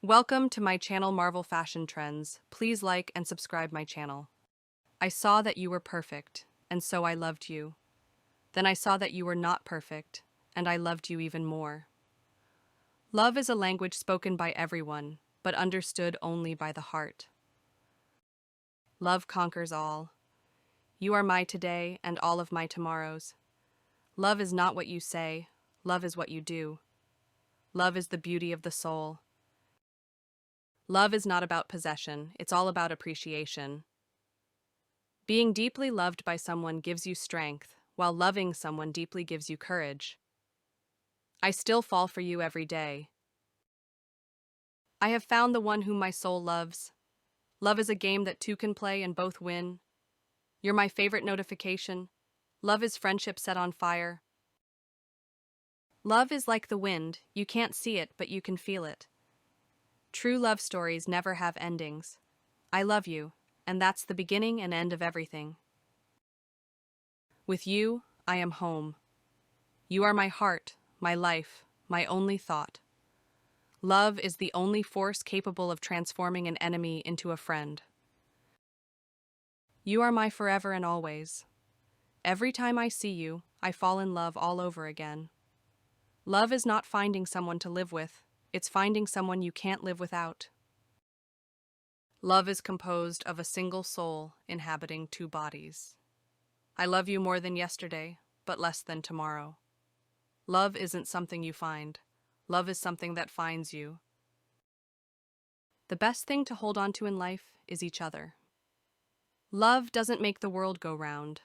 Welcome to my channel Marvel Fashion Trends. Please like and subscribe my channel. I saw that you were perfect, and so I loved you. Then I saw that you were not perfect, and I loved you even more. Love is a language spoken by everyone, but understood only by the heart. Love conquers all. You are my today and all of my tomorrows. Love is not what you say, love is what you do. Love is the beauty of the soul. Love is not about possession, it's all about appreciation. Being deeply loved by someone gives you strength, while loving someone deeply gives you courage. I still fall for you every day. I have found the one whom my soul loves. Love is a game that two can play and both win. You're my favorite notification. Love is friendship set on fire. Love is like the wind, you can't see it, but you can feel it. True love stories never have endings. I love you, and that's the beginning and end of everything. With you, I am home. You are my heart, my life, my only thought. Love is the only force capable of transforming an enemy into a friend. You are my forever and always. Every time I see you, I fall in love all over again. Love is not finding someone to live with, it's finding someone you can't live without. Love is composed of a single soul inhabiting two bodies. I love you more than yesterday, but less than tomorrow. Love isn't something you find. Love is something that finds you. The best thing to hold on to in life is each other. Love doesn't make the world go round,